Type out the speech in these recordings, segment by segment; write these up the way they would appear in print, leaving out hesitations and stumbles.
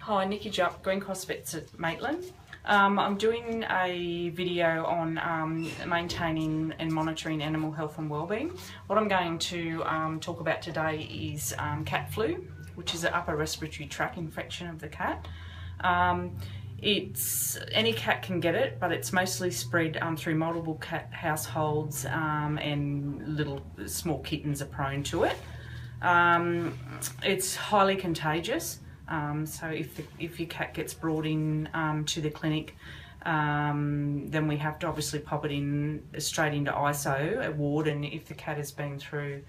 Hi, Nikki Jupp, Green Cross Vets at Maitland. I'm doing a video on maintaining and monitoring animal health and wellbeing. What I'm going to talk about today is cat flu, which is an upper respiratory tract infection of the cat. Any cat can get it, but it's mostly spread through multiple cat households, and small kittens are prone to it. It's highly contagious. So if your cat gets brought in to the clinic, then we have to obviously pop it in straight into ISO, a ward, and if the cat has been through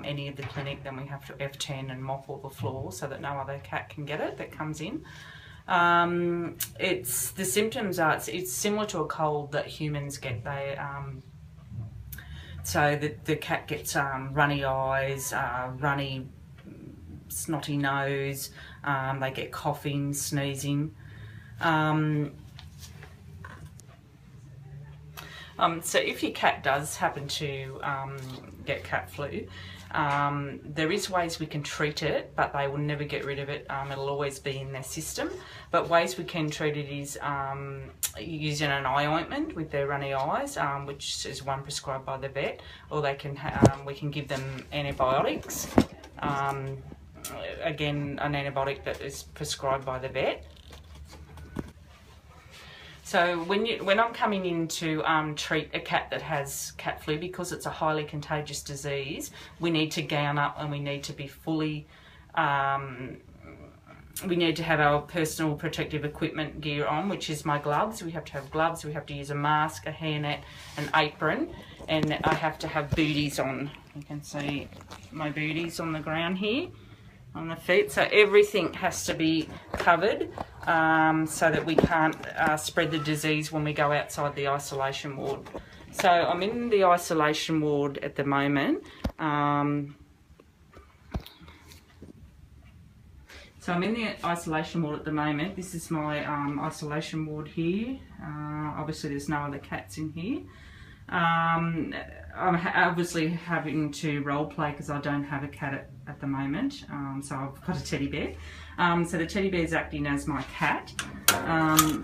any of the clinic, then we have to F10 and mop all the floor so that no other cat can get it that comes in. The symptoms are, it's similar to a cold that humans get. So the cat gets runny eyes, runny snotty nose, they get coughing, sneezing. So if your cat does happen to get cat flu, there is ways we can treat it, but they will never get rid of it. It'll always be in their system. But ways we can treat it is using an eye ointment with their runny eyes, which is one prescribed by the vet, or we can give them antibiotics. Again, an antibiotic that is prescribed by the vet. So when I'm coming in to treat a cat that has cat flu, because it's a highly contagious disease, we need to gown up and we need to be fully, we need to have our personal protective equipment gear on, which is my gloves. We have to have gloves, we have to use a mask, a hairnet, an apron, and I have to have booties on. You can see my booties on the ground here, on the feet, so everything has to be covered so that we can't spread the disease when we go outside the isolation ward. So I'm in the isolation ward at the moment. This is my isolation ward here. Obviously there's no other cats in here. I'm obviously having to role play because I don't have a cat at the moment, so I've got a teddy bear. So the teddy bear is acting as my cat.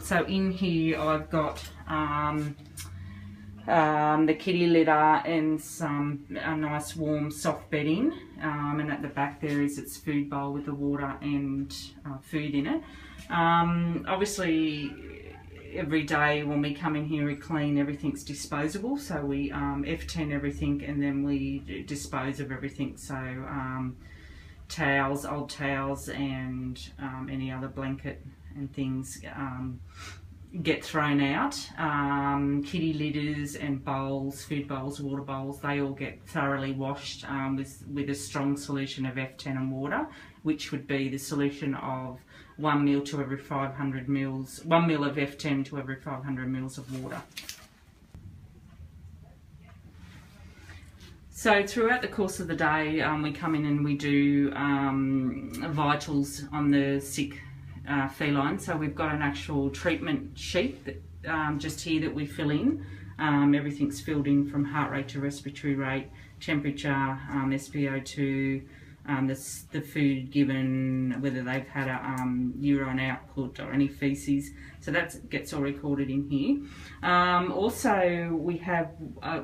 So in here I've got the kitty litter and a nice warm soft bedding, and at the back there is its food bowl with the water and food in it. Obviously every day when we come in here we clean, everything's disposable, so we F10 everything and then we dispose of everything. So towels, old towels, and any other blanket and things get thrown out. Kitty litters and bowls, food bowls, water bowls, they all get thoroughly washed with a strong solution of F10 and water, which would be the solution of 1 ml to every 500 mils, 1 ml of F10 to every 500 mils of water. So throughout the course of the day, we come in and we do vitals on the sick feline. So we've got an actual treatment sheet that, just here that we fill in. Everything's filled in from heart rate to respiratory rate, temperature, SpO2, the food given, whether they've had a urine output or any feces. So that gets all recorded in here. Also we have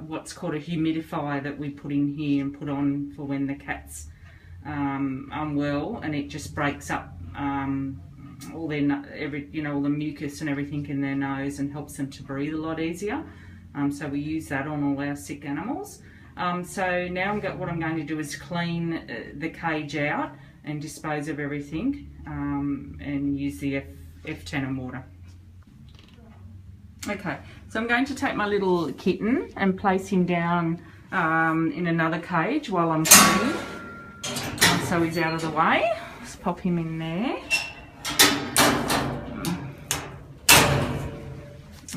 what's called a humidifier that we put in here and put on for when the cat's unwell, and it just breaks up all their all the mucus and everything in their nose and helps them to breathe a lot easier. So we use that on all our sick animals. So now what I'm going to do is clean the cage out and dispose of everything, and use the F10 and water. Okay, so I'm going to take my little kitten and place him down in another cage while I'm cleaning, so he's out of the way. Let's pop him in there.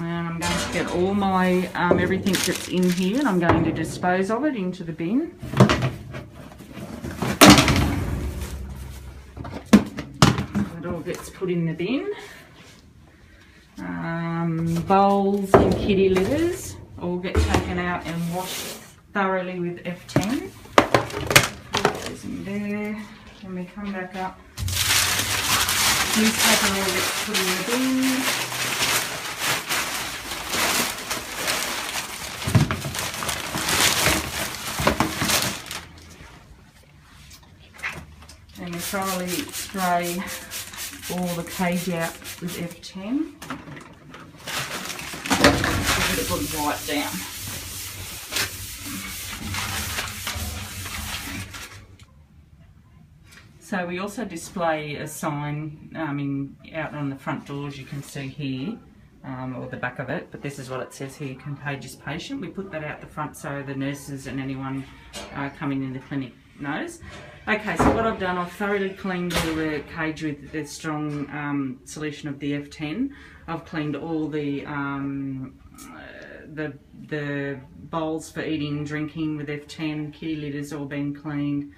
And I'm going to get all my everything that's in here, and I'm going to dispose of it into the bin. It all gets put in the bin. Bowls and kitty litters all get taken out and washed thoroughly with F10. Put those in there. Then we come back up Newspaper all gets put in the bin. And we thoroughly spray all the cage out with F10. Give it a good wipe down. So we also display a sign out on the front door, as you can see here, or the back of it, but this is what it says here, contagious patient. We put that out the front so the nurses and anyone coming in the clinic knows. Okay, so what I've done, I've thoroughly cleaned all the cage with the strong solution of the F10. I've cleaned all the bowls for eating and drinking with F10, kitty litters all been cleaned.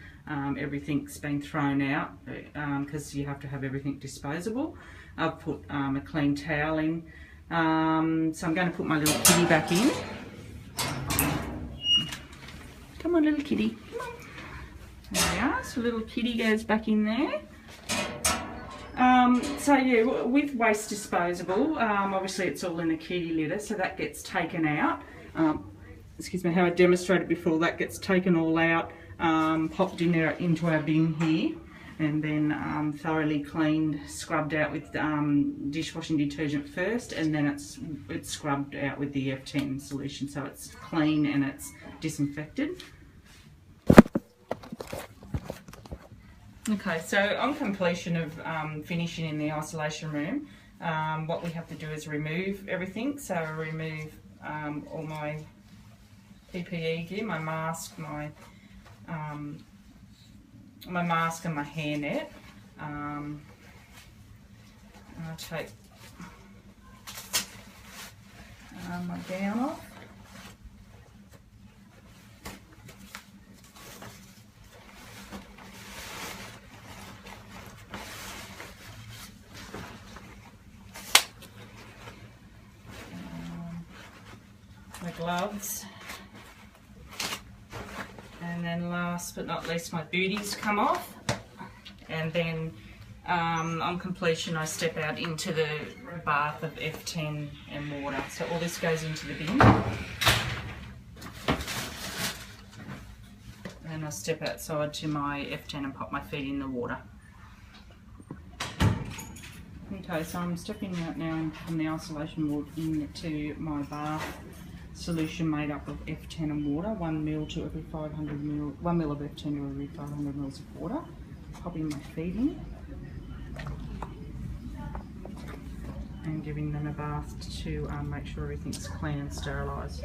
Everything's been thrown out because you have to have everything disposable. I've put a clean towel in. So I'm going to put my little kitty back in. Come on, little kitty. Come on. There we are. So little kitty goes back in there. So yeah, with waste disposable, obviously it's all in a kitty litter, so that gets taken out. Excuse me, how I demonstrated before, that gets taken all out. Popped into our bin here, and then thoroughly cleaned, scrubbed out with dishwashing detergent first, and then it's scrubbed out with the F10 solution, so it's clean and it's disinfected. Okay, so on completion of finishing in the isolation room, what we have to do is remove everything. So I remove all my PPE gear, my mask, my mask and my hairnet. I take my gown off. My gloves. And then last but not least, my booties come off, and then on completion I step out into the bath of F10 and water. So all this goes into the bin, and I step outside to my F10 and pop my feet in the water. Okay, so I'm stepping out now from the isolation ward into my bath solution made up of F10 and water, 1 ml to every 500 ml, 1 ml of F10 to every 500 ml of water. Popping my feet in and giving them a bath to make sure everything's clean and sterilised.